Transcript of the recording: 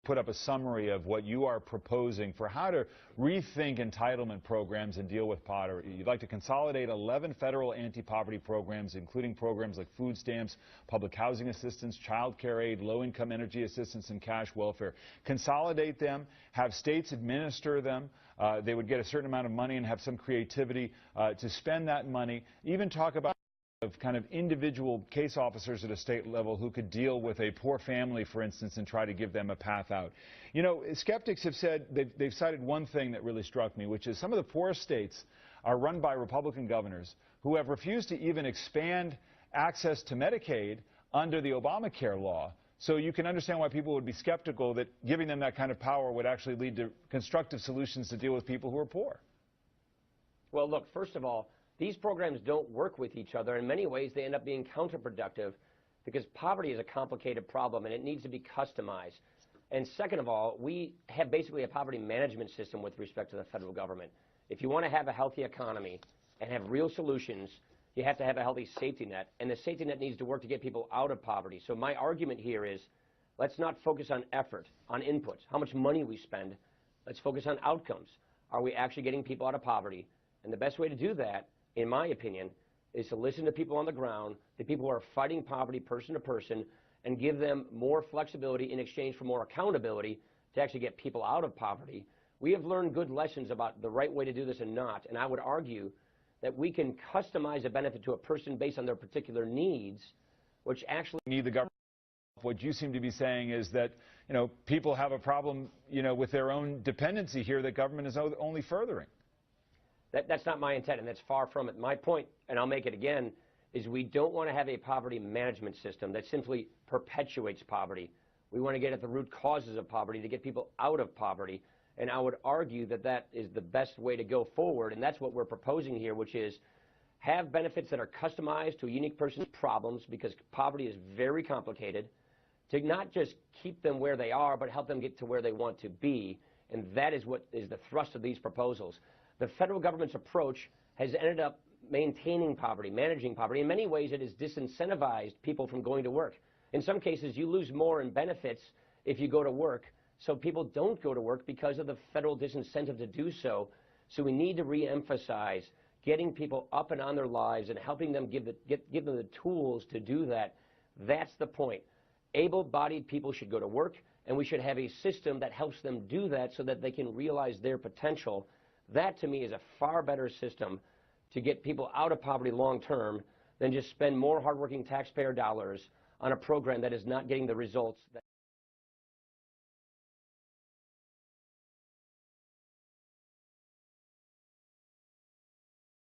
put up a summary of what you are proposing for how to rethink entitlement programs and deal with poverty. You'd like to consolidate 11 federal anti-poverty programs, including programs like food stamps, public housing assistance, child care aid, low-income energy assistance, and cash welfare. Consolidate them, have states administer them. They would get a certain amount of money and have some creativity to spend that money. Even talk about of kind of individual case officers at a state level who could deal with a poor family, for instance, and try to give them a path out. You know, skeptics have said, they've cited one thing that really struck me, which is some of the poorest states are run by Republican governors who have refused to even expand access to Medicaid under the Obamacare law. So you can understand why people would be skeptical that giving them that kind of power would actually lead to constructive solutions to deal with people who are poor. Well, look, first of all, these programs don't work with each other. In many ways, they end up being counterproductive because poverty is a complicated problem and it needs to be customized. And second of all, we have basically a poverty management system with respect to the federal government. If you want to have a healthy economy and have real solutions, you have to have a healthy safety net. And the safety net needs to work to get people out of poverty. So my argument here is, let's not focus on effort, on inputs, how much money we spend. Let's focus on outcomes. Are we actually getting people out of poverty? And the best way to do that, in my opinion, is to listen to people on the ground, the people who are fighting poverty person to person, and give them more flexibility in exchange for more accountability to actually get people out of poverty. We have learned good lessons about the right way to do this and not, and I would argue that we can customize a benefit to a person based on their particular needs, which actually need the government. What you seem to be saying is that, you know, people have a problem, you know, with their own dependency here that government is only furthering. That's not my intent, and that's far from it. My point, and I'll make it again, is we don't want to have a poverty management system that simply perpetuates poverty. We want to get at the root causes of poverty to get people out of poverty, and I would argue that that is the best way to go forward, and that's what we're proposing here, which is have benefits that are customized to a unique person's problems, because poverty is very complicated, to not just keep them where they are, but help them get to where they want to be, and that is what is the thrust of these proposals. The federal government's approach has ended up maintaining poverty, managing poverty. In many ways, it has disincentivized people from going to work. In some cases, you lose more in benefits if you go to work. So people don't go to work because of the federal disincentive to do so. So we need to reemphasize getting people up and on their lives and helping them give them the tools to do that. That's the point. Able-bodied people should go to work, and we should have a system that helps them do that so that they can realize their potential. That, to me, is a far better system to get people out of poverty long term than just spend more hardworking taxpayer dollars on a program that is not getting the results that